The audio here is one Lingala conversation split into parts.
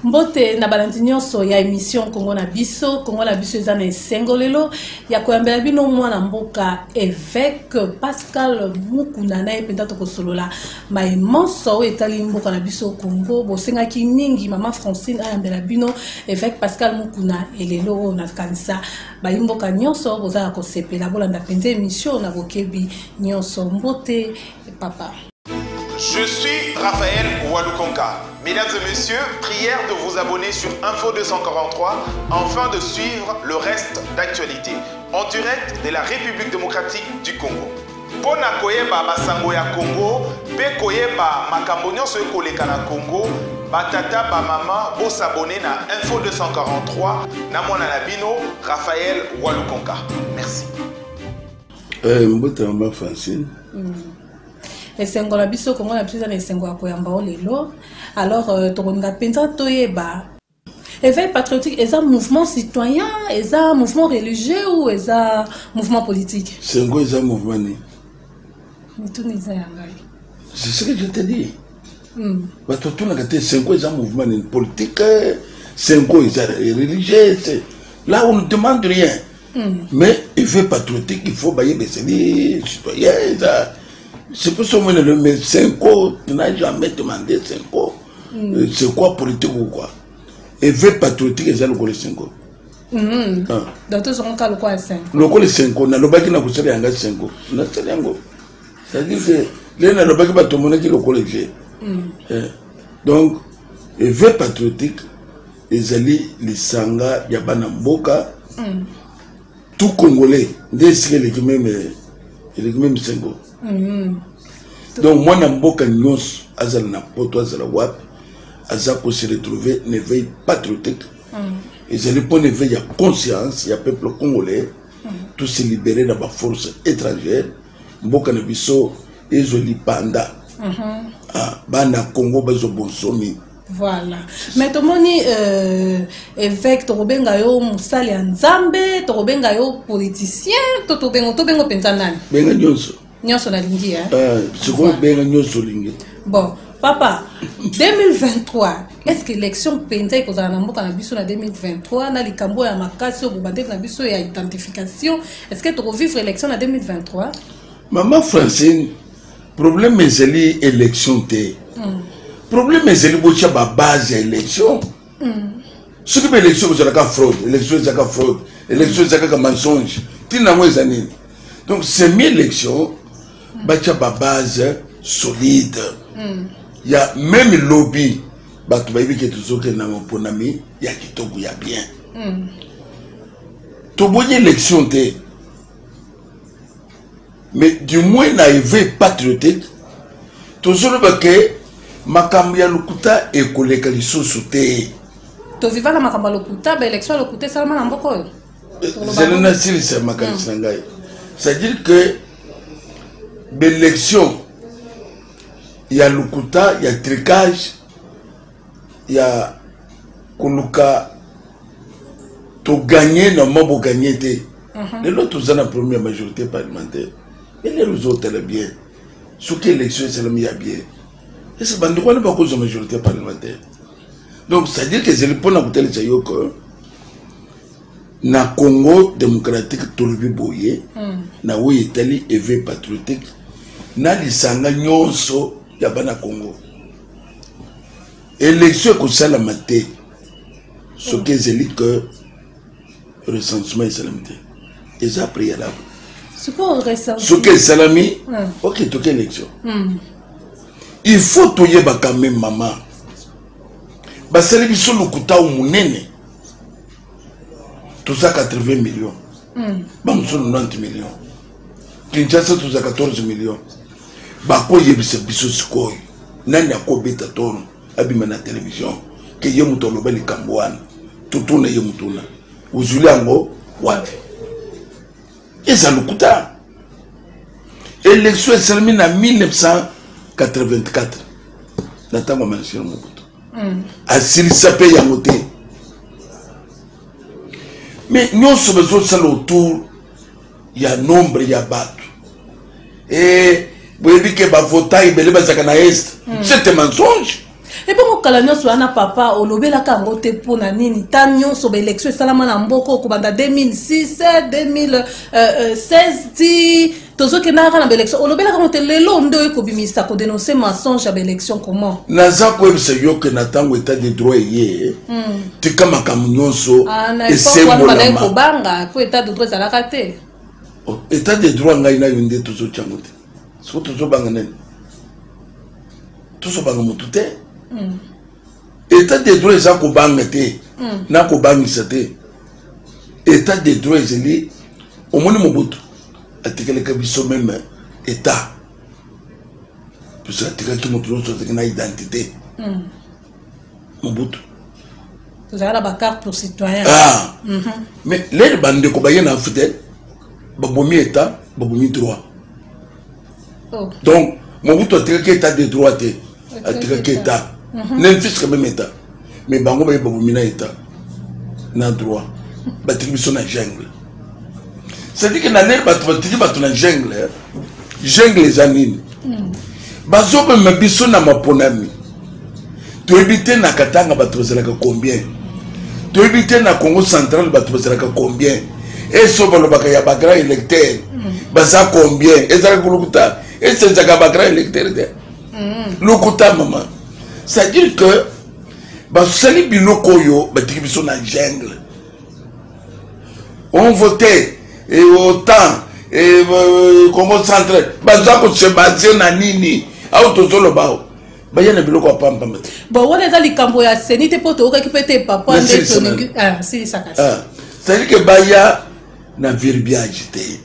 Mbote na balantinyo so ya émission Congo na biso eza na esengo lelo ya koyambela bino mwana mboka évêque Pascal Mukuna na ependa to kosolola ma imonso etali mboka na biso Congo bosenga ki mingi mama Francine ayambela bino évêque Pascal Mukuna elelo na kanisa ba mboka nyonso bozala kosepela bolanda penze émission na bokebi nyonso mbote papa. Je suis Raphaël Walukonka. Mesdames et messieurs, prière de vous abonner sur Info 243 afin de suivre le reste d'actualité en direct de la République démocratique du Congo. Pona koyeba basango ya Congo, pe koyeba makambo nyonso ekoleka na Congo, batata ba mama bo s'abonner na Info 243 na mwana na bino Raphaël Walukonka. Merci. Mbota mama Francine. Esengo la biso Congo na biso na esengo ya koyamba lelo. Alors tokonga penza toyeba éveil patriotique est un mouvement citoyen, est un mouvement religieux ou est un mouvement politique? C'est un mouvement ni. C'est ce que je te dis. C'est un mouvement politique, c'est un religieux. Là on ne demande rien. Mais éveil patriotique, il faut bailler des citoyens. C'est pour ça que le 5 ans, tu n'as jamais demandé 5 ans. C'est quoi politique ou quoi? Éveil patriotique, c'est le 5 ans. Donc, tu as le quoi 5 ans? Le 5 ans, le baki n'a pas de 5 ans. C'est-à-dire que les n'a pas de monde qui le collège. Donc, éveil patriotique, les alliés, les sanga, yabana mboka, tout Congolais, dès que les mêmes 5 ans. Donc moi namboka nyos azal na poto azal wap azako se retrouver une veille patriotique et je le pone veille à conscience ya peuple congolais tout se libérer dans la force étrangère mboka na biso ezoli panda bana Congo bazo bonsomi. Voilà. Mais tomoni évêque tobenga yo musali ya nzambe tobenga yo politicien tobengo penza nani benga nyonso nyonso na lingi c'est quoi benga nyonso lingi. Bon papa 2023 est-ce que l'élection penza ikozala na mboka na biso na 2023 na likambo ya makasi obubande na biso ya identification est-ce que tu vivre l'élection na 2023? Maman Francine problème ezali élection te problème ezali bocha ba base ya élection ce que l'élection ezalaka fraude élection ezalaka fraude élection ezalaka mensonge tina mo ezanini donc c'est mieux élection bacha ba base solide il y a même lobby batu bayibi ke tuzoke na mponami ya kitoko ya bien to bonne élection te mais du moins na éveil patriotique toujours que makambo ya lokuta ekoleka lisusu te to viva na makambo ya lokuta ba élection lokuta salama na mboko oyo zelena silisa makanisi na ngai c'est-à-dire que l'élection il y a lokuta il y a tricage il y a koluka to gagner normalement gagner te l'autre ont la première majorité parlementaire et les autres est bien ce qui élection c'est le mieux bien et c'est bande quoi ne pas cause de majorité parlementaire donc ça veut dire que c'est le point à côté de Sayoko na Congo démocratique tolobi boye na wo Italie éveil patriotique na lisanga nyonso ya bana Congo élection ko sala maté ce que c'est dit que recensement islamité et ça préalable ce que salami OK to élection il faut toyeba quand même maman basali biso lokuta munene tout ça 80 millions bam 90 millions Kinshasa tout ça 14 millions bako yebisa biso sikoyo nani akobeta tono abima na télévision ke yemuto lobeli kambwana tutuna yemutuna uzulango wapi eza lokuta élection esalami na 1984 natango mansion mobutu asilisa pe yango te mais nyonso bezosala autour ya nombre ya bato et boyebi ke bavota ebele bazaka na est c'est un mensonge Et puis, quand on a papa, on a la kangote pour nanini, tanyo sur l'élection, salama na mboko, kubanda 2006, 2016, ti, tozo ke na rana l'élection, on a la kangote lelo ndo eko bimisa ko dénoncer mensonge à l'élection comment? Naza ko ebise yo ke natango état de droit yé. Tika makamunyoso et c'est bon la ko banga, ko état de droit za la raté. État de droit ngai na yonde tozo changote. So tozo banga nene. Tozo banga mutute. État de droit za ko banga te. Na ko bangisa te. État de droit ezeli omoni Mobutu atikele ka biso même état. Parce que atikele ki motu so te na identité. Mobutu. Vous avez la carte pour citoyen. Ah. Mais les bande ko baye na fidèle babomi état, babomi droit. Donc Mobutu atikele ki état de droit te. Atikele ki état. N'en fils que même état. Mais bango baye babomi na état. Na droit. Batiki biso na jungle. C'est-à-dire que na l'air batiki batu na jungle. Jungle zanini. Bazo be mabiso na maponami. Tu habiter na Katanga batu zelaka combien? Tu habiter na Congo central batu zelaka combien? Et so balo bakaya bagra électeur. Baza combien? Et ça kulukuta. Et c'est ça bagra électeur. Lokuta maman. C'est-à-dire que basali biloko yo batiki biso na jungle. On votait et autant et Congo central baza ko se baser na nini auto zolo bao bayana biloko pamba mate bon on est ali kambo ya senite poto ka kipete papa ndetoningi si sakasi c'est-à-dire que baya na verbiage te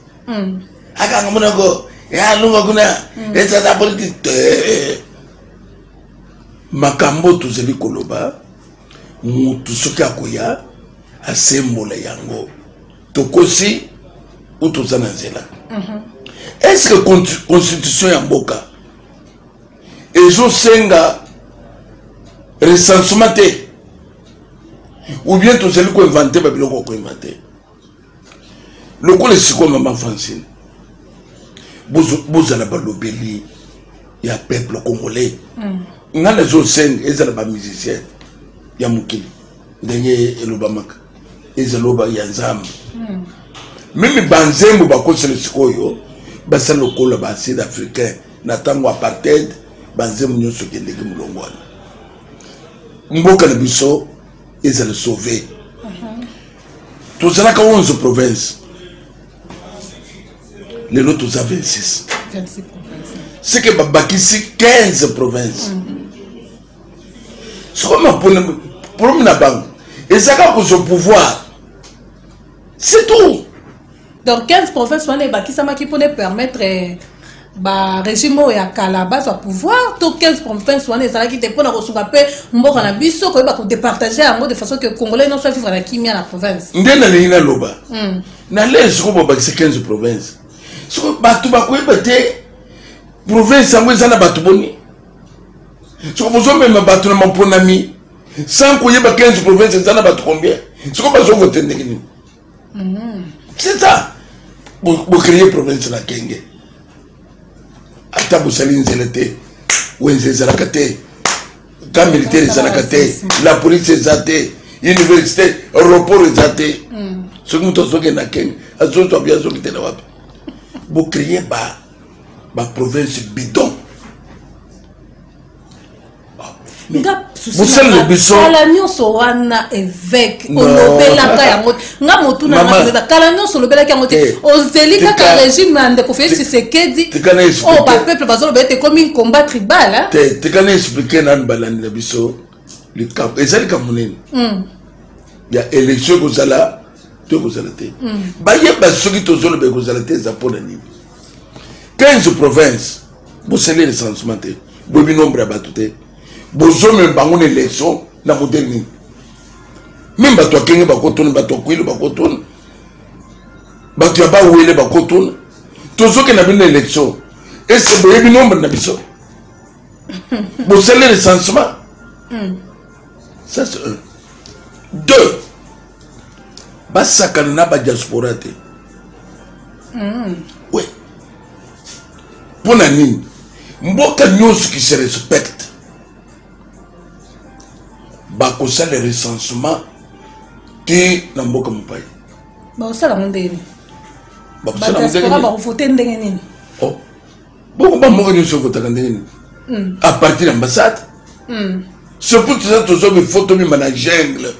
aka ngamona ko ya lunga kuna esa ta politique makambo tuzeli koloba mutu soki akoya asembola yango tokosi ou tozana nzela. Est-ce que constitution ya mboka ezo senga recensement te ou bien tozeli ko inventer ba biloko ko inventer lokole siko maman Francine bozala balobeli ya peuple congolais ngana zo senga ezala ba musicien ya mukili ndenge elobamaka ezaloba ya nzambe mimi banzembo bakosele sikoyo basala lokola ba sud africain na tango apartheid banzembo nyoso kendeki mulongwana mboka na biso ezala sauver tozalaka 11 provinces lelo toza 26 provinces c'est que babakisi 15 provinces sokoma problème na bango ezaka ko so pouvoir c'est tout. Donc 15 provinces qui pour permettre ba régime ya Kalaba soit pouvoir tout 15 provinces qui te pona ko pe mboka na biso ko ba ko départager en mode de façon que congolais non soit vivre na kimia na province. Ndena lina loba. Na les ko ba 15 provinces. So batu ba ko ebate province yango ezana batu boni. So ko zo même batu na maponami sans ko yeba 15 provinces ezana batu combien? So ko ba zo voter ndeni. C'est ça. Vous créez province la Kenge. Ata Boussaline Zelete, Wenze Zalakate, camp militaire Zalakate, la police Zate, université, aéroport Zate. Ce que nous avons na Kenge, azoto bien zo kitela wapi. Vous créez ba province bidon. Vous savez le biso kalanyo so wana évêque olobela ka yango nga motu na ngaka kalanyo so olobela ka yango te ozelika ka régime ande ko faire Tshisekedi oh ba peuple bazolo bete comme un combat tribal hein te kana expliquer nan balani na biso le cap ezali ka munene ya élection ko zala to ko zala te ba yeba soki to zolo be ko zala te za pona ni 15 provinces vous savez le recensement te bobi nombre abatute bozo me bango élection na moderni même bato akenge bakotona bato akwile bakotona bato ya bawele bakotona tozoke na bino élection et c'est boyebi nombre na biso bosele recensement ça c'est un deux basakana na ba diaspora te oui pona nini mboka nyonso qui se respecte bakosa le recensement te na mboka mopai bakosala ngo ndeni bakosala bakovote ndenge nini boko bamboka nyonso votaka ndenge nini à partir d'ambassade c'est pour ça tozobi photo mima na jungle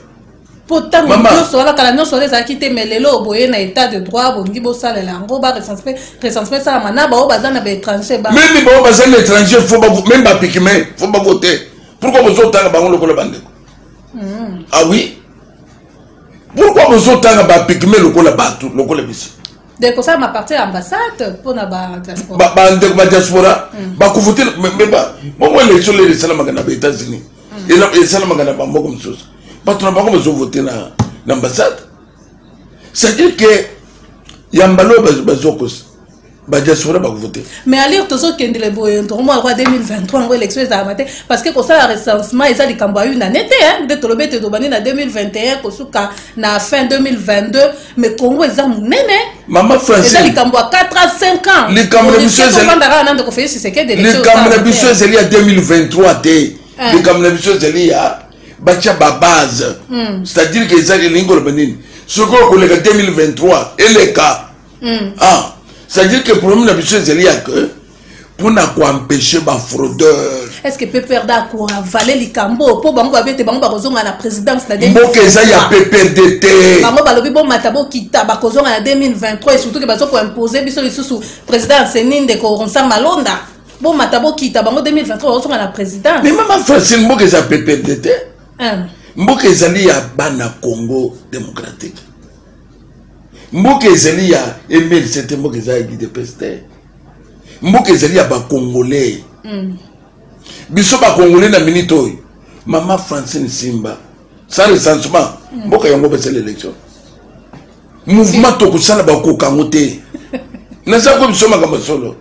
po ntango nyonso wana kala nyonso wana ezalaki te mais lelo boye na état de droit bolingi bosalela yango barecensement esalama na bao baza na baétranger même bao baza na étranger même bapikime faut bavote pourquoi bozotanga bango lokola bandeko ah oui pourquoi bozotanga bapikime lokola bato lokola biso de kosala maparti ya ambassade mpona badiaspora bandeko badiaspora bakovote bongo élection lelo esalamaka na baétats-unis esalamaka na bamboka mosusu bato na bango bazovote na ambassade c'est-à-dire que yambalo bazokosa badiaspora bakovote mais alire tozokendele boye ntokomona kwa 2023 ngo élection ezalama te parce que kosala recensement eza likambo ya une année te nde tolobi ete tobandi na 2021 kosuka na fin 2022 mais Congo eza monene mama Francine eza likambo ya 4 à 5 ans likambo na biso ezalivandaka nande kofaye Tshisekedi likambo na biso ezali ya 2023 te likambo na biso ezali ya batia babase c'est-à-dire que ezali elingi koloba nini soki okoleka 2023 eleka c'est-à-dire que le problème de la mission c'est que pour empêcher les fraudeurs. Est-ce que PPRD quoi valer les cambo pour bango abete bango bakozonga na présidence na 2023. Mboka ça ya PPRDT. Bango balobi bon matabo kita bakozonga na 2023 et surtout que bazo ko imposer biso lisusu président Seninde ko ronsa malonda. Bon matabo kita bango 2023 bazonga na présidence. Mais maman Francine mboka ça PPRDT. Mboka ezali ya bana Congo démocratique. Mboka ezali ya ML c'était mboka ezali guide peste mboka ezali ya ba congolais biso ba congolais na minito mama Francine Simba sans recensement mboka yango ba l'élection mouvement to kusala ba kokango te na ça ko biso makambo solo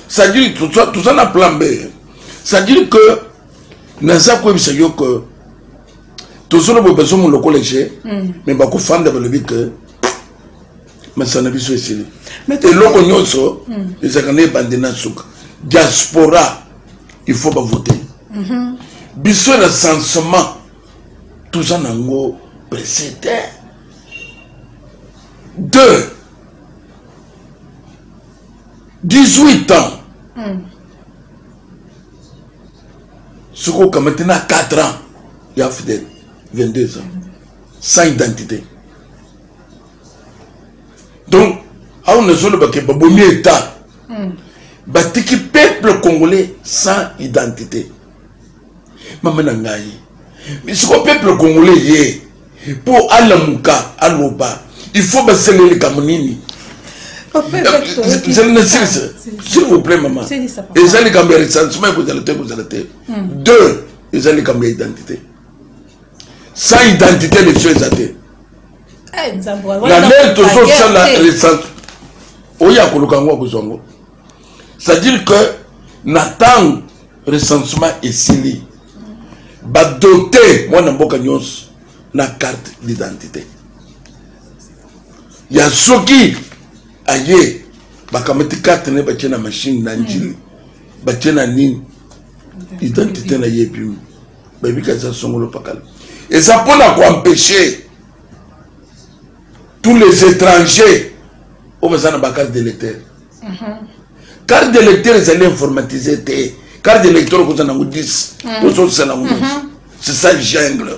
ça dit tout ça na plan B ça dit que na ça ko biso yo que tout ça bo besoin mon local mais ba ko fanda ba le que mais ça n'a pas été et l'autre nyonso les agnes bandena souka diaspora il faut pas voter biso recensement tout ça nango précédé 2 18 ans ce qu'on maintenant 4 ans il y a fait 22 ans sans identité. Donc, on ne sait pas que le État, le peuple congolais sans identité. Maman Nangaï. Mais ce que le peuple congolais est, pour Alamuka, Aloba, il faut passer les Camonini. S'il vous plaît, maman. Et ça, les Camerounais, vous allez. 2, ils ont les Camerounais identité. Sans identité, les choses à terre. La lèvre toujours ça la récente. Oya kolukango kuzongo. C'est-à-dire que n'attend recensement ici. Ba doté moi na mboka nyos na carte d'identité. Ya soki aye ba kameti carte ne ba tena machine na njili. Ba tena nini identité na yepi. Ba bika za songolo pakala. Et ça pour la empêcher tous les étrangers au besoin de carte d'électeur. Carte d'électeur, ils allaient informatiser. Carte d'électeur, vous en avez 10. C'est ça le jungle.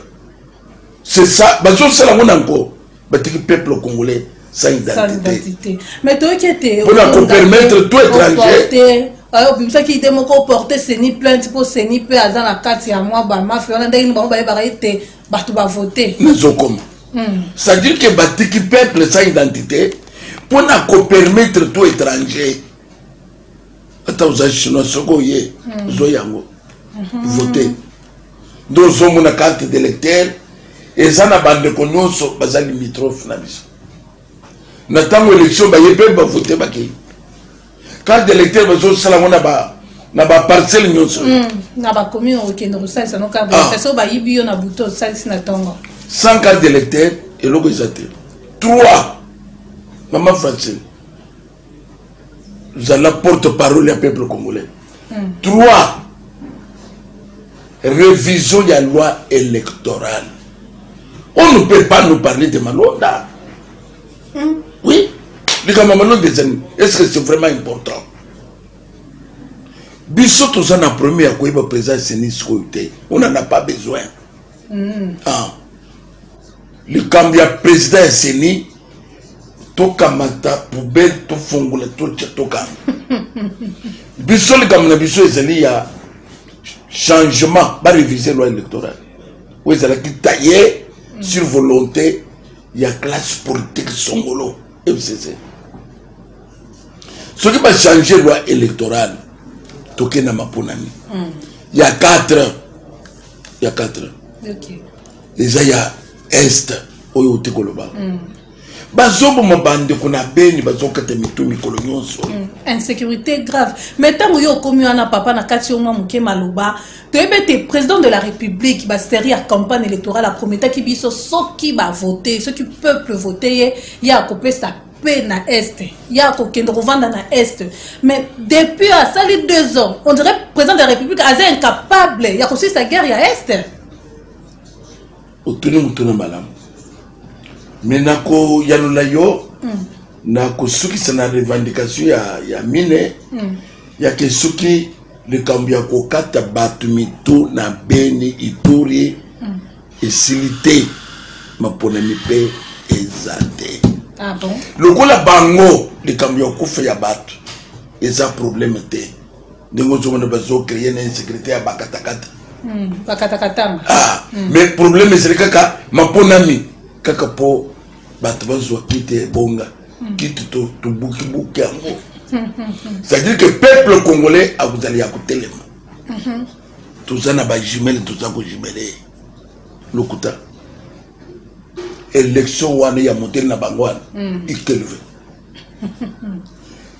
C'est ça. C'est ça encore. Le peuple congolais sans identité. Mais toi qui étais. Pour permettre tout étranger. Alors, ça qui était mon porter c'est ni plainte pour c'est ni peu à dans la carte à moi bah ma fait on a dit bon bah été bah tu vas voter. Nous sommes c'est-à-dire que le peuple sans identité pour nous permettre tout étranger. Attends, vous avez chinois, vous avez voté. Nous avons une carte d'électeur et ça n'a pas de connaissance, nous avons limitrophe. Nous avons une élection, nous avons voté. Carte d'électeur, nous avons na ba parcelle nyonso na ba commune okendo ça ça no carte d'électeur ba yibi na buto ça sina tongo 100 cartes d'électeur et logo exaté 3 maman Francine vous êtes la porte-parole du peuple congolais 3 révision de la loi électorale. On ne peut pas nous parler de Malonda. Oui, les Malonda des années. Est-ce que c'est vraiment important? Bissot, on a promis à quoi il va présenter. On n'en a pas besoin. Ah. Le Cambia président Seni, toka mata poubelle, to fongola, to toka. Bissot, le Cambia Bissot, il y a changement, va réviser la loi électorale. Oui, c'est là qui taillait sur volonté, il y a classe politique songolo, FCC. Ce qui va changer la loi électorale, toke na maponami. Il y a 4 ans. Il y a 4 ans. Ok. Déjà, il y a Est, oyo te koloba. Bazobo mabande kuna beni bazoka te mitumi kolonyonso. Insécurité grave. Mais tant que yo komi ana papa na kati yo muke maloba, to ebete président de la République ba série à campagne électorale a prometté ki biso soki ba voter, ceux qui peuple voter ya kopé sa paix na Est. Ya ko kendo vanda na Est. Mais depuis à sali 2 ans, on dirait président de la République est incapable ya ko sa guerre ya Est. Otuni mutuna malam. Mais nako yanula yo nako suki sana revendication ya mine ya ke suki le kambia ko kata batumitu na beni ituri esilite mapona mipe ezate. Ah bon? Le kola bango le kambia ko fe ya batu eza problème te. Ndingo zo mona bazo créer na insécurité ya bakatakata. Bakatakatama. Ah, mais problème c'est kaka maponami kaka po batbazo kite bonga kite to buki buki ango. C'est-à-dire que le peuple congolais a vous allez à côté les mains. Tout ça n'a pas jumelle, tout ça que jumelle. Le kuta. Élection ou année à monter na bangwan, il te levé.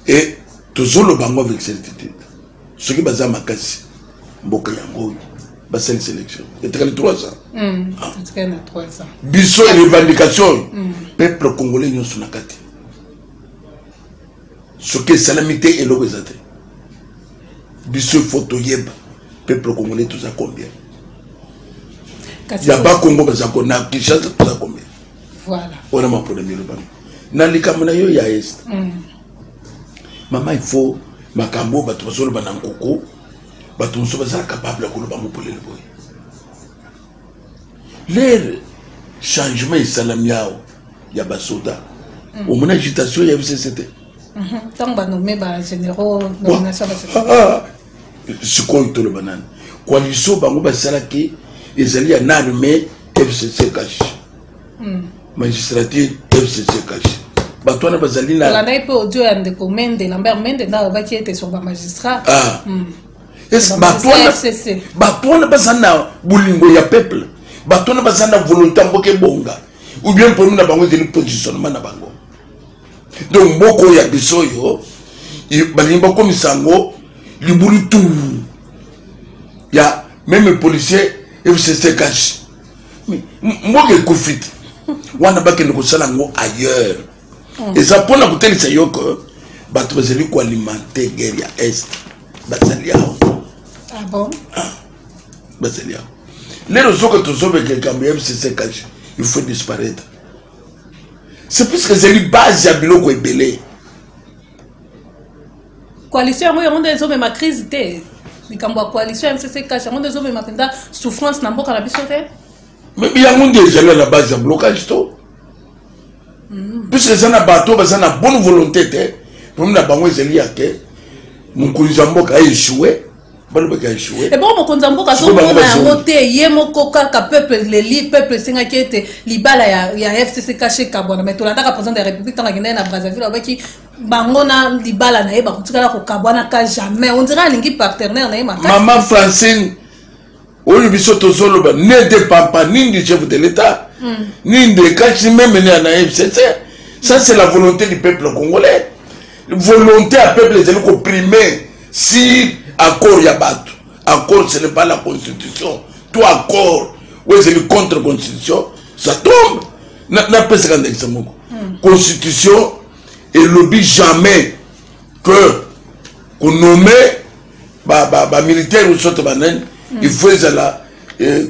Et toujours le bango avec certitude. Ce qui basa makasi, mboka yango. C'est une sélection. Il y a 3 ans. Il y a 3 ans. Biso et revendication. Peuple congolais n'y a pas de ce que salamité et l'obésité. Biso photo yeb. Peuple congolais tout ça combien? Il n'y a pas Congo, mais a Kinshasa tout ça combien? Voilà. On a mon problème. Dans les Camerounais, il y a Est. Maman, il faut ma cambo, ma toisole, ma nankoko. Bato muso bazala capable de koloba mopolele boy. L'air changement et salamiao ya basoda. Au mon agitation ya FCCT. Tant ba nommé ba généraux nomination ba ce qu'on to le banane. Coalition bango basala ki ezali ya armée FCC cash. Magistrature FCC cash. Bato na bazali na la naipe audio ya ndeko Mende Lambert Mende na ba qui était sur ba magistrat. Est-ce que batona bazana bulingo ya peuple, batona bazana volonté mboke bonga, ou bien pour nous na bango de positionnement na bango. Donc mboko ya bisoyo, balimba comme sango, libulu tout. Ya même policier FCC cash. Mais mboke kofit. Wana ba kende ko sala ngo ailleurs. Et ça pour na kuteli sayoko, bato bazeli ko alimenter guerre ya Est. Basalia. Ah bon? Basalia. Les raisons que tu as avec les Camerounais, il faut disparaître. C'est plus que c'est une base à Biloko et Belé. Coalition, moi, on a des hommes ma crise. Les Camerounais, coalition, MCC, on a des hommes ma souffrance, n'a pas la bisoté. Mais il y a un déjà à la base à blocage. Puisque ça n'a pas bateau, ça n'a bonne volonté. Pour nous, il y a mon Konzamboka a échoué. Et bon, mon Konzamboka a voté, Yemoko, peuple, les peuple, c'est Libala, il y a FCC caché Kabona, mais tout le temps, président de la République, dans la Guinée, à Brazzaville, avec Bangona, Libala, Naïba, tout cas, Kabona, jamais. On dirait un lingue partenaire, Naïma. Maman Francine, au Bisoto Zoloba, ne dépend pas ni du chef de l'État, ni de Kachi, même à la FCC. Ça, c'est la volonté du peuple congolais. Volonté à peuple de l'opprimer. Si accord yabat, accord ce n'est pas la constitution, tout accord, où c'est le contre-constitution, ça tombe. N'a pas ce qu'on dit. Constitution et lobby jamais que qu'on nomme militaire ou sorte banen il faut la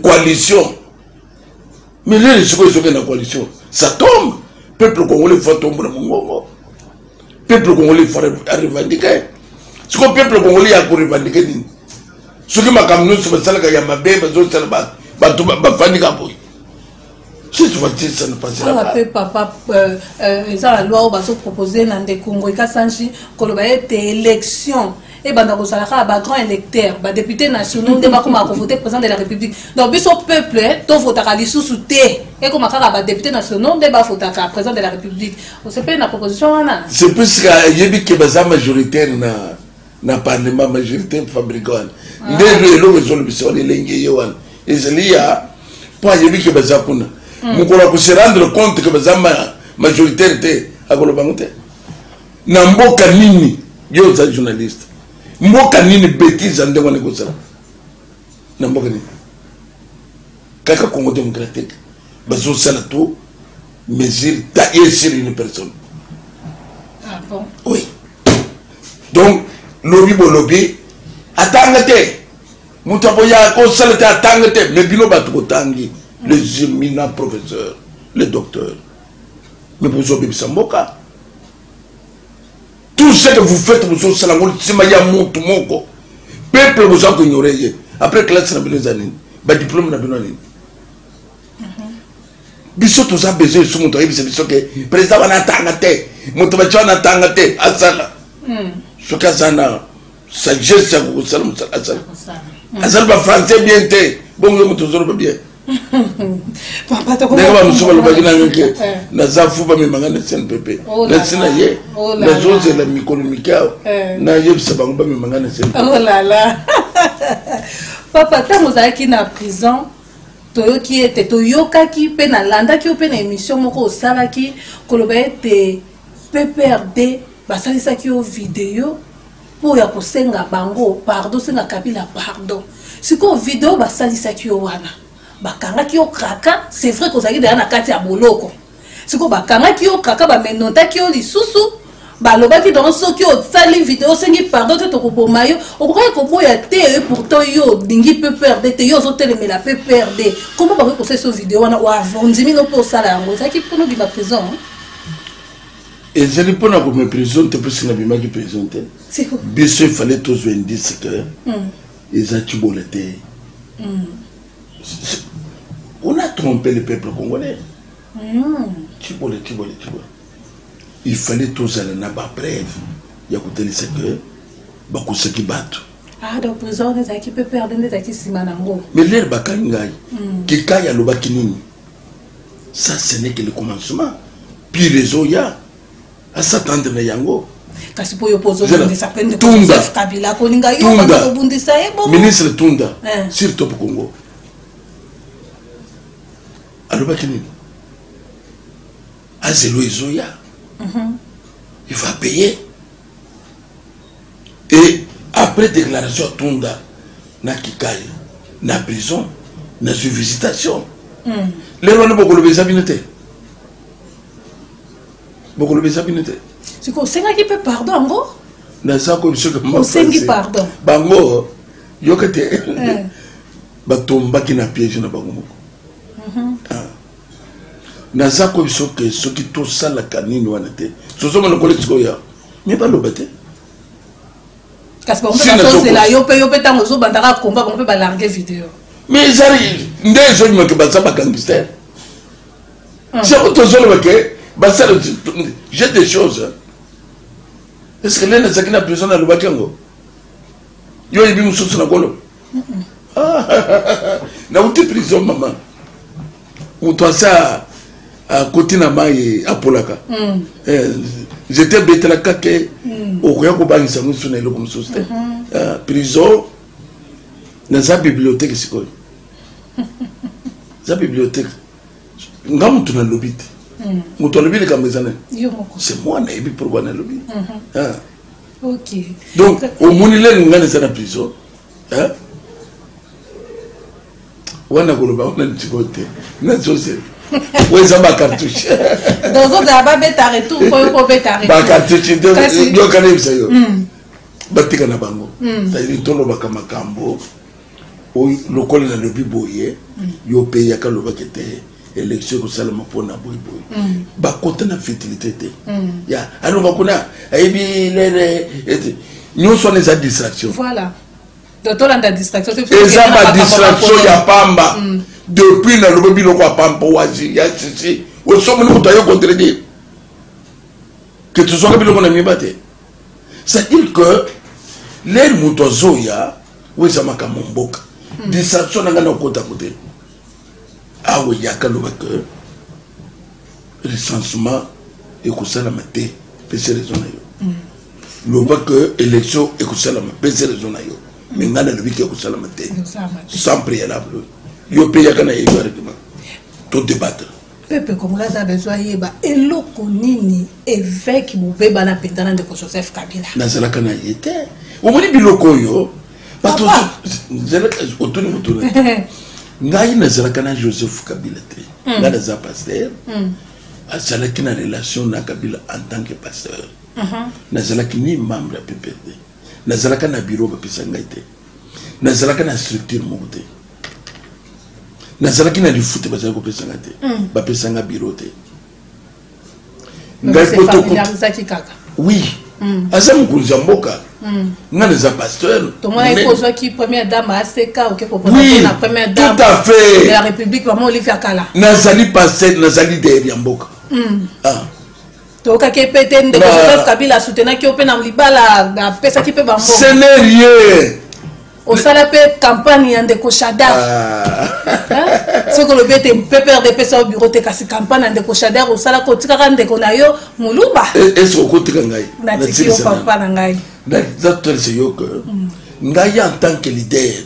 coalition. Mais là, les choses sont dans la coalition. Ça tombe. Peuple congolais faut tomber dans mon moment. Peuple congolais faut revendiquer. Ce que le peuple congolais a pour revendiquer, ce que ma camion se passe là, il y a ma bébé, il y a ma famille. Si tu vois, ça ne passe pas. Papa, la loi où va se proposer dans des Congo, il y a des élections. Et ben dans le grand électeur, député national, débat comme voter président de la République. Donc biso peuple, to voter à l'issue sous et comme à député national, débat voter à président de la République. On se fait une proposition. C'est plus qu'il y a des majoritaire na parlement majoritaire fabricant. Ndé le résolution de l'engagement. Et c'est lié à pas y a des que baza kuna. Nous devons se rendre compte que baza majoritaire était à Golobangote. Namboka nini yo za journaliste. Mboka nini bêtise ande wana kozala na mboka nini kaka Congo démocratique bazo sala tout mesure tailler sur une personne. Ah bon? Oui. Donc lobby atangate mutaboya ko sala ta atangate mais bino batu ko tangi les éminents professeurs les docteurs mais vous obéissez samboka. Tout ce que vous faites, vous êtes salangol, c'est ma yamonto moko. Peuple vous a ignoré. Après classe n'a besoin d'années, diplôme n'a besoin d'années. Biso tous a besoin de ce monde. C'est biso que président va n'attendre, motivation n'attendre, asala. Ce que ça n'a, sagesse ça vous salam asala. Asala va français bien té, bon le moto bien. Papa to ko na zafu ba memanga CNPP na sina ye na zoze la mikonomika na yebisa bango ba memanga na CNPP. Oh là là. Papa tango zaki na prison toyoki ete toyokaki pe na landaki pe na émission moko osalaki koloba ete PPRD basalisaki yo vidéo pour ya kosenga bango pardon senga Kabila pardon siko vidéo basalisaki yo wana bakanga ki yo kraka c'est vrai que ozaki derrière na kati ya boloko siko bakanga ki yo kraka ba menota ki yo lisusu balobaki dans soki o sali vidéo sengi pardon te to kopoma yo okoka ko boya te pourtant yo dingi PPRD te yo zo telemela PPRD comment ba ko so vidéo wana wa vondimi no po sala yango zaki pono bi ba prison et je ne peux pas me présenter parce que na bima ki présenter biso il fallait tous indice que ils ont tubolete. On a trompé le peuple congolais. Il fallait tous aller là-bas bref. Il y a côté les secteurs, beaucoup ce qui battent. Ah donc prison des qui peut perdre des qui simanango. Mais l'air bakangai, qui kaya lo bakinini. Ça ce n'est que le commencement. Puis les oya à s'attendre na yango. Kasi po yo pozo de sa peine de Joseph Kabila ko ninga yo ba ko bundisa e bon. Ministre Tunda surtout pour Congo. Alors, il va payer. Et après déclaration Tunda, na Kikai, na prison, na sur visitation. Les gens ne peuvent pas le faire. Beaucoup le faire. C'est quoi, c'est qui peut pardon, ngo? Na ça comme ce que moi. C'est qui pardon. Bango, yokete. Batomba qui na piège na bango. Naza ko bisoke soki to sala kanini wana te sozo mo koleki ko ya mais pas le bête parce que c'est la yo pe tango zo bandaka combat on peut ba larguer vidéo mais j'arrive ndé zo me ke ba sa ba gangster c'est autre chose le que ba ça j'ai des choses est-ce que l'un ça qui na prison na le bakango yo ibi mususu na kolo na uti prison maman ou toi ça à côté na mai apolaka j'étais bête la kake au rien ko bangisa musu na ile comme soste prison na sa bibliothèque sikoy sa bibliothèque ngam tu na lobite mutu lobite comme ça c'est moi na ibi pourquoi na lobite OK donc au monile ngane ça na prison wana koloba on a dit côté na société oui ça ma cartouche dans autres là bas beta retour pour beta retour ba cartouche yo kana bisa yo batika na bango ça il tolo baka makambo le col de le biboye, yo pays à Kaloba qui était élection que ça le pour na boy boy. Bah côté na fertilité. Ya, alors va kuna, aibi nous sommes les distractions. Voilà. D'autant la distraction. Et ça ma distraction ya pamba. Depuis na le bobilo kwa pamba wazi ya sisi. Au sommet nous t'ailleurs contredire. Que tu sois comme on a mis batté. C'est-à-dire que les moutons oui ça m'a comme mon boc. Distraction n'a pas côté à côté. Ah oui, il y a qu'à le recensement et que ça la mette, c'est raison à yo. Le bac que élection et que ça la mette, c'est raison à yo. Mais n'a le week que ça la mette. Sans préalable. Yo paye à kana yo arrêtement. Tout débattre. Pepe comme là ça besoin yeba eloko nini évêque boube bana pendana de Joseph Kabila. Na zala kana yete. Au moni biloko yo. Parce que zala autour ngai na zala kana Joseph Kabila te. Nga na za pasteur. Azala kina relation na Kabila en tant que pasteur. Na zala kini membre ya PPD. Na zala kana bureau ba pesa ngai te. Na zala kana structure mo te. Nazala kina di foot bazala ko pesa ngate ba pesa nga bureau te ngai poto ko oui asa mukunza mboka ngana za pasteur to moi il pose qui première dame ACK ou que pour la première dame tout à fait de la République maman Olivia Kala nazali pasteur nazali derrière mboka to ka ke pete de Joseph Kabila soutenir qui open en libala ba pesa qui peut ba mboka ce n'est rien au salape campagne en décochadar ce que le bête pepper de pesa au bureau te kasi campagne en décochadar au sala ko tika kan de konayo muluba est-ce ko tika ngai na tiki o papa na ngai na docteur c'est yo que ngai en tant que leader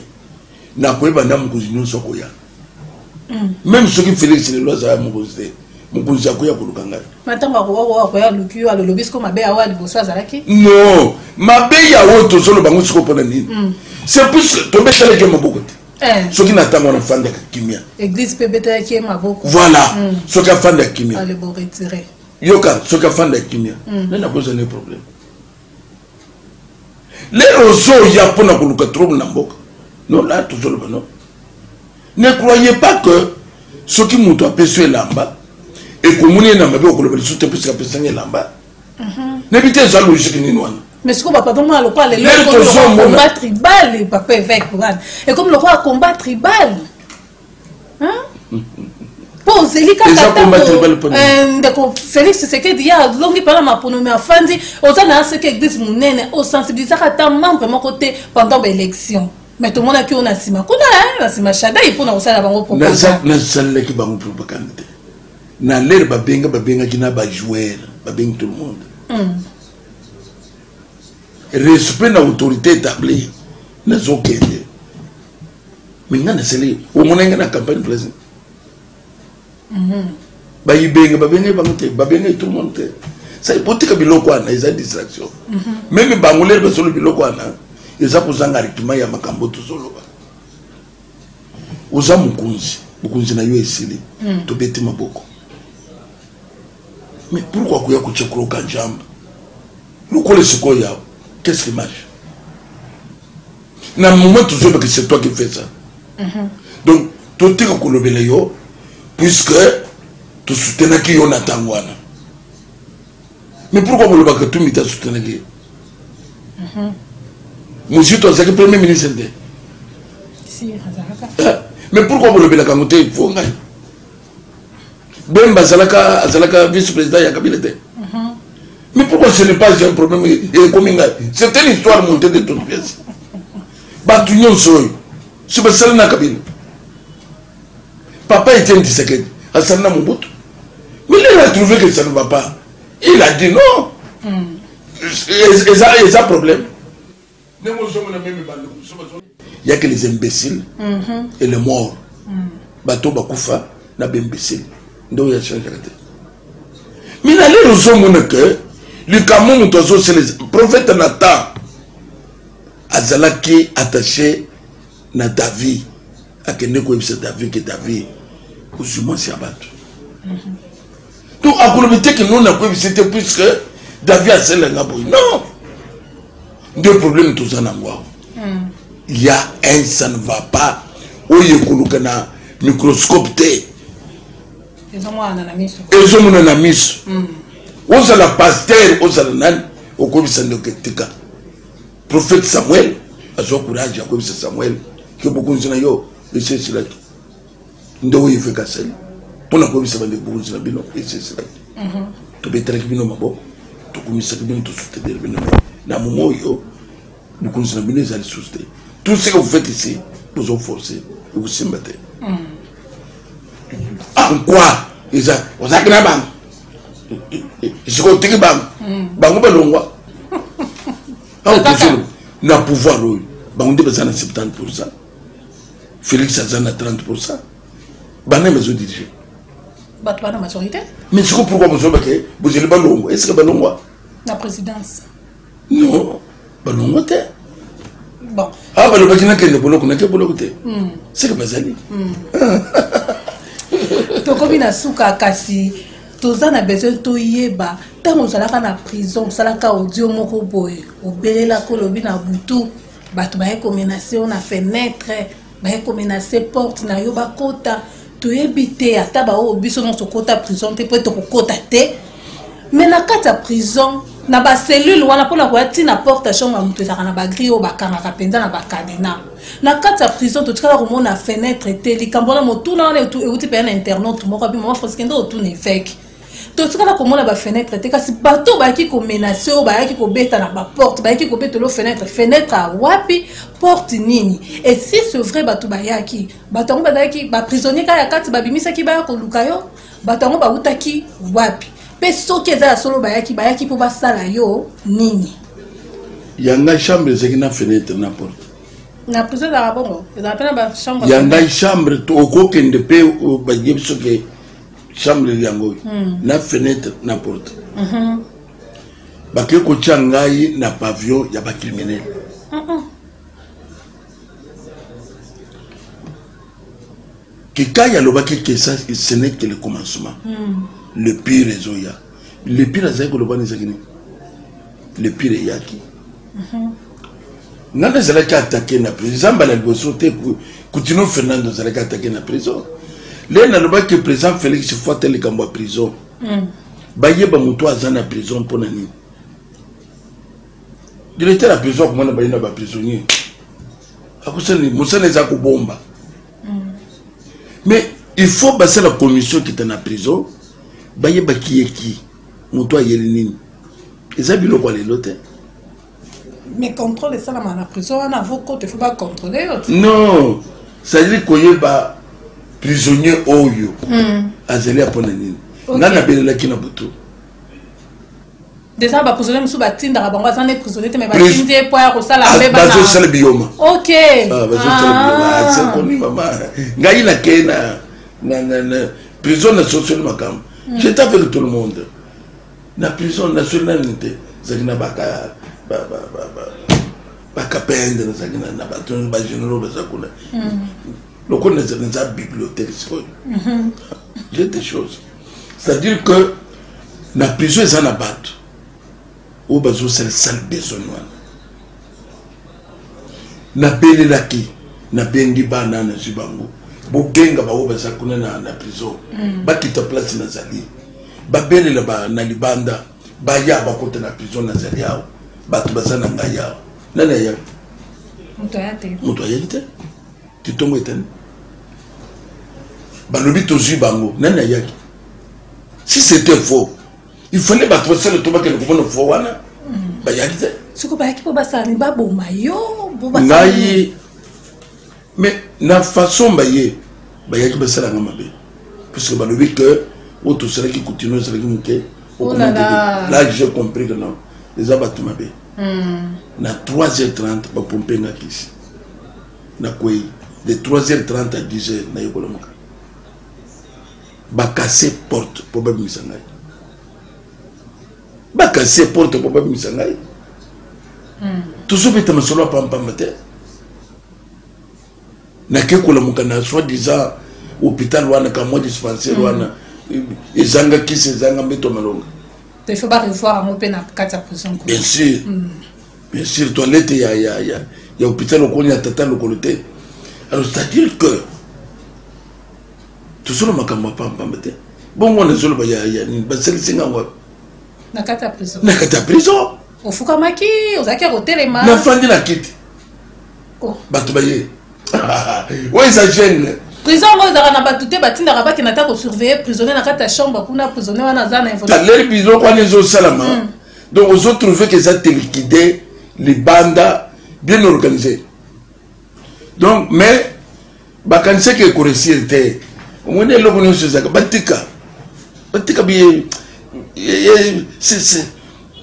na ko ba na mukuzi nyonso ko ya même ceux qui Félix le loi za mukuzi mukuzi ko ya kuluka ngai matanga ko ya lukiyo alo lobisco mabe awa liboso azalaki non mabe ya woto solo bango siko pona nini c'est plus tomber sur les gamins beaucoup. Ce qui n'attend pas fan de kimia. Église PBT qui est ma beaucoup. Voilà. Ce qui a fan de kimia. Allez bon retirer. Yoka, ce qui a fan de kimia. Là n'a pas de problème. Les roseaux y a pour na kuluka trouble na mboka. Non là toujours le non. Ne croyez pas que ce qui m'ont appelé lamba et que mon na mabe okolo beli soute puisque apesanga lamba. N'habitez ça logique ni noana. Mais ce qu'on va pas tomber à l'opéra, les combat tribal, papa évêque, et comme le roi combat tribal, hein? Pose les cas Félix, c'est que dia longi par ma ponomie à Fandi, aux années ce que l'église mounène, au sensibiliser à ta membre mon côté pendant l'élection. Mais tout le monde a qui on a si ma kuna, c'est ma chada, il faut nous faire la banque pour ça. Na salle qui va nous propagande. Na l'air babenga qui n'a pas joué, babenga tout le monde. Respect na autorité établie na zokende mais ngana sele o monenga na campagne président ba yibenga babenga tout le monde ça ipotika biloko ana eza distraction même bangoler ba solo biloko ana eza kuzanga rikima ya makambo to solo ba uza mukunzi na yo esili to beti maboko mais pourquoi kuya kuchekuro kanjamba lokole siko yao. Qu'est-ce qui marche? Dans le moment toujours que c'est toi qui fais ça. Donc, tout est comme le béléo, puisque tu soutiens qui on attend. Mais pourquoi vous ne pouvez pas tout mettre à soutenir qui? Monsieur, tu as le premier ministre. Mais pourquoi vous ne pouvez pas tout il faut gagner? Ben Bazalaka, vice-président, il y a Kabila. Mais pourquoi ce n'est pas un problème? C'est une histoire montée de toutes pièces. Batunion soy. C'est pas ça na Kabila. Papa était un disséqué. Hassan Mobutu. Mais il a trouvé que ça ne va pas. Il a dit non. Il y a un problème. Il n'y a que les imbéciles et les morts. Bateau Bakoufa n'a pas imbécile. Donc il y a changé. Mais il y a les gens que le Cameroun, c'est les prophètes Nathan. Azalaki attaché na David. À quel niveau c'est David que David ou sûrement s'y abattu. Donc à côté que nous n'avons pas c'était puisque David a celle là. Non. Deux problèmes tous en angoisse. il y a un ça ne va pas. Oye kulukana microscope te. Ils ont na miso. Ils ont na miso. Oza la pasteur, oza la nan, okobisa ndoketika. Prophète Samuel, a son courage, a obisa Samuel, que beaucoup de yo, et c'est cela. Ndo y fait casser. Pour la obisa bande beaucoup de bino, et c'est cela. Tu peux être bino mabo, tu komisa bino to soutenir bino. Na momo yo, beaucoup de bino ils allaient soutenir. Tout ce que vous faites ici, vous ont forcé, vous vous battez. En quoi? Ils ont, vous avez la banque. Je suis content que banque balongwa. Ah toujours na pouvoir là. Banque de besoin 70%. Félix Azana 30%. Banque mais au dirige. Bah tu as la majorité. Mais c'est pourquoi vous avez vous allez balongwa. Est-ce que balongwa? La présidence. Non, balongwa te. Bon. Ah balongwa qui n'a qu'un boloko n'a qu'un boloko te. C'est que bazali. Tokobi na suka kasi. Toza na besoin to yeba tango zalaka na prison salaka audio moko boye obelela ko lobi na butu bato ba ko menacer na fenêtre ba ko menacer porte na yo ba kota to yebite ata ba o biso no so kota prison te peut to kota te mais na kata prison na ba cellule wana pona ko ati na porte chambre mutu za kana ba grille ba kanga penza na ba cadena na kata prison to tikala ko mona fenêtre te likambola motuna na etu euti pe na internaute moko bi mama foskendo otu ne fake. Tout ce qu'on a comme la fenêtre, c'est que si bateau qui ko menacer ou qui ko beta na ba porte, qui ko beta lo fenêtre à wapi porte nini. Et si c'est vrai bateau bayaki, bateau badaki ba prisonnier ka ya kati ba bimisa ki ba ko lukayo, bateau ba utaki wapi. Pe so ke za solo bayaki pour ba sala yo nini. Yanga chambre c'est na fenêtre na porte. Na prison da bongo, ils appellent ba chambre. Yanga chambre to ko kende pe o ba yebso ke chambre yango na fenêtre na porte bake ko changai na pavillon ya ba criminel kikaya lobaki que ça ce n'est que le commencement le pire est ya le pire est que le bani zakini le pire est yaki nana zala ka attaquer na prison bala boso te Coutinho Fernando zala ka attaquer na prison. Là, il y a que le président Félix faut aller en prison. Baye ba muto azana prison pour nani. Directeur la prison comment na bayina ba prisonnier. Akusani musane za ko bomba. Mais il faut passer la commission qui est en prison. Baye ba qui muto ayeli nini. Ezabilo kwa lelote. Mais contrôle ça dans la prison on a avocat il faut pas contrôler. Non, ça veut dire qu'il ba prisonnier oyo azeli apona nini ngana belela kina butu déjà ba prisonnier musu batinda bango azane prisonnier te mais batinde po ya kosala mbeba na bazo sala bioma OK bazo sala bioma c'est connu maman ngai na kena na prison nationale makam j'étais avec tout le monde na prison nationale nte zakina baka baka pendre zakina na baton ba généraux bazakuna le qu'on est dans la bibliothèque, j'ai des choses. C'est-à-dire que la prison est en abattu. Ou bazo c'est le seul besoin. Na belle laki, na bengi bana na zibango. Bo benga ba oba zakuna na prison. Ba kita place na zali. Ba belle la ba na libanda, ba ya ba kote na prison na zali yao. Ba tu bazana ngaya. Nana ya. Muto ayate. Titongo eten balobi tozu bango nani ayaki si c'était faux il fallait battre ça le toba que le gouvernement faux wana bayaki te siko bayaki po basani baboma yo bo basani ngai mais na façon bayaki basala ngamabe parce que balobi que auto sera qui continue sera qui muke là j'ai compris que non les abattu mabe na 3h30 ba pomper na kisi na kwei de 3h30 à 10h na yokolomoka ba casser porte pour ba misangai ba casser porte pour ba misangai tout ça peut me solo pam mate na ke kolomoka na soi-disant hôpital wana ka mo dispensaire wana ezanga kisi ezanga mbeto malonga il faut pas revoir mon peine à 4 prison bien sûr toilette il y a hôpital au Kony, il y a tata le coloté. Alors, c'est-à-dire que tout ça, je ne pas mettre. Bon, moi, je ne sais pas. Nakata prison. Nakata prison. Au Fukamaki, aux acquis au téléma. La fin de la quitte. Oh. Batubaye. Oui, ça gêne. Prison, moi, je n'ai pas tout bâti, n'a pas qui n'a pas surveillé, prisonnier, n'a pas ta chambre, pour n'a prisonnier, on a un info. T'as l'air prison, on est au salama. Donc, aux autres, trouvé que ça a liquidé les bandes bien organisées. Donc, mais, quand c'est que Koressi était, on est là, on est sur ça, Batika, bien, c'est,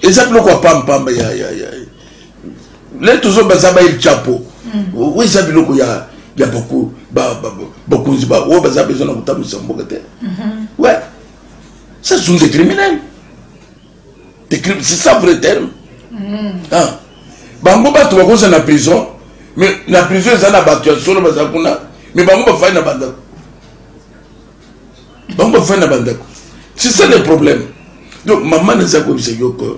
et ça, pourquoi pas, là, tout ça, ça va être chapeau. Oui, ça, il y a beaucoup, beaucoup, ça besoin de temps, ouais, ça sont des criminels. C'est ça, vrai terme. Ah, bango ba tu vas dans la prison, mais la prison, ça n'a pas battu, mais bango va faire une bande. Bango va faire une bande. C'est ça le problème. Donc, maman ne sait pas si que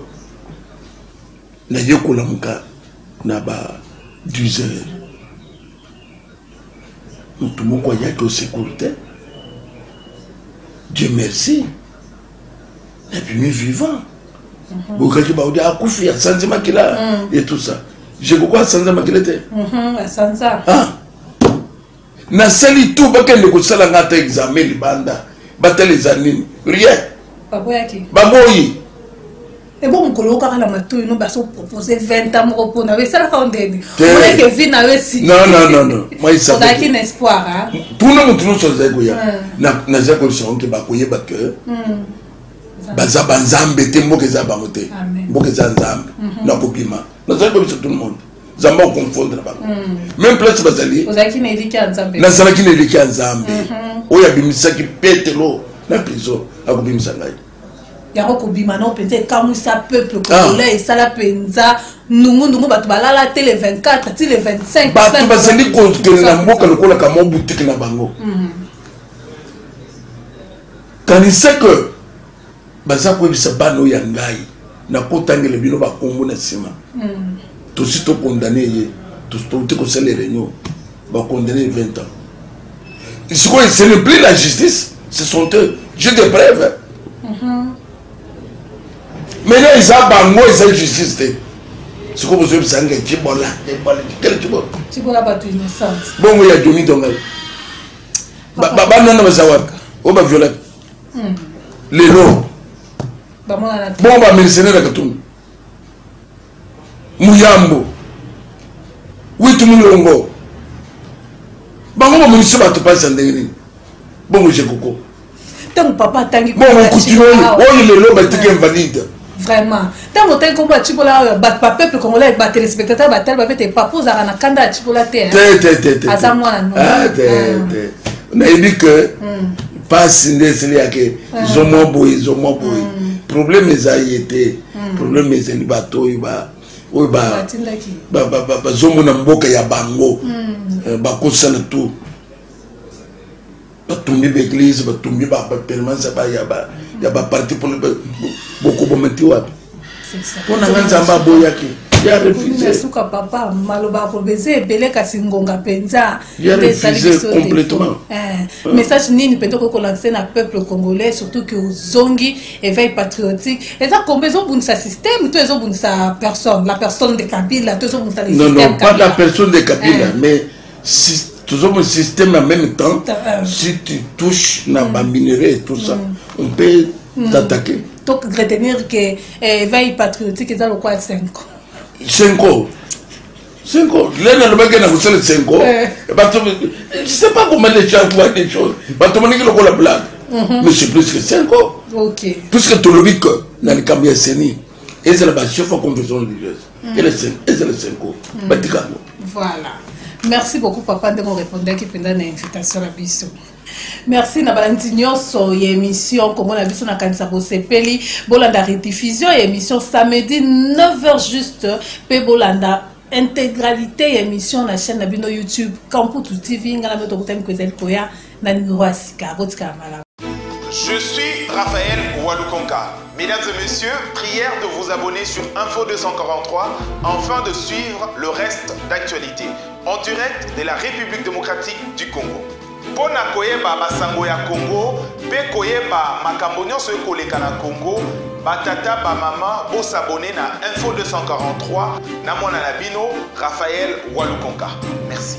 na yoko la muka na ba 12 heures. Tout le monde croyait que sécurité. Dieu merci. Et puis, nous vivants. Vous voyez que vous avez couffé à Sanzima qu'il a et tout ça. Je crois à Sanzima qu'il était. À Sanza. Ah. Na sali tout, parce que nous avons un examen, les bandes, battre les années. Rien. Baboyaki. Baboyi. Et bon, on coloque à la matou, nous avons proposé 20 ans pour nous. Ça, on dit. On est que vie n'a aussi. Non. Moi, il s'agit. On a qu'un espoir. Tout le monde nous sommes Zagoya. Na Zagoya, qui va couiller batteur. Baza banzambe te mboke za bangote mboke za nzambe na kopima na zali ko tout le monde zamba confondre ba même place bazali ozaki na eliki ya nzambe na zalaki na eliki ya nzambe oya bimisaki petelo na prison akobimisa ngai yako kobima na peut-être comme ça peuple congolais et ça la penza nungu batu balala te le 24 ti le 25 batu bazali ko na mboka lokola ka mo boutique na bango quand il sait que baza ko bisa bano ya ngai na kotangele bino ba kombo na sima to si to condamné ye to te ko sele réunion ba condamné 20 ans ce n'est plus la justice, ce sont eux j'ai des preuves maintenant ils ont bango ils ont justice ce que vous avez sangé chibola quel chibola ba tu innocent bon il y a domi donc ba nana bazawaka o ba violet les lots bon ba mercenaire katumbi muyambo witu mulongo bango ba munisi ba to pasa ndeni bon je koko tant papa tangi bon continue oyi lelo ba tike invalide vraiment tant tangi ko ba chibola ba peuple congolais ba téléspectateurs ba tel ba bete papa za na kanda chibola te azamwa na on a dit que pas sindeseli yake zomo boy problème ezali été problème ezali bato iba oba ba zomo na mboka ya bango ba kosana tout batumbi l'église batumbi ba permanence ba ya ba parti pour beaucoup bomenti wapi on a nzamba boyaki ya refusé suka papa maloba pour baiser belé kasi ngonga penza ya refusé complètement message nini peut-être ko lancer na peuple congolais surtout que zongi éveil patriotique et ça combien ont sa système tout ont sa personne la personne de Kabila tout ont sa système non pas la personne de Kabila mais si toujours un système en même temps si tu touches na ba minerai tout ça on peut t'attaquer donc retenir que éveil patriotique est dans le quoi 5 ans 5 ans. L'année le mec n'a pas 5 ans. Je sais pas comment les gens voient les choses. Le la blague. Mais c'est plus que 5 ans. Ok. Puisque tout le monde n'a pas bien saigné. Et c'est la chef de confession religieuse. Et c'est le 5 ans. Voilà. Merci beaucoup papa de me répondre qui pendant l'invitation à Bisso. Merci na balantinyoso y émission comme on a vu sur na kanisa bosepeli bolanda rediffusion y émission samedi 9h juste pe bolanda intégralité émission na chaîne na bino YouTube Kamputu TV ngala meto kutem ko zel koya na numéro asika botika mala. Je suis Raphaël Walukonka. Mesdames et messieurs, prière de vous abonner sur Info 243 afin de suivre le reste d'actualité en direct de la République démocratique du Congo. Pona koyeba basango ya Congo, pe koyeba makambo nyonso ekoleka na Congo, batata ba mama bo s'abonner na Info 243 na mwana na bino Raphaël Walukonka. Merci.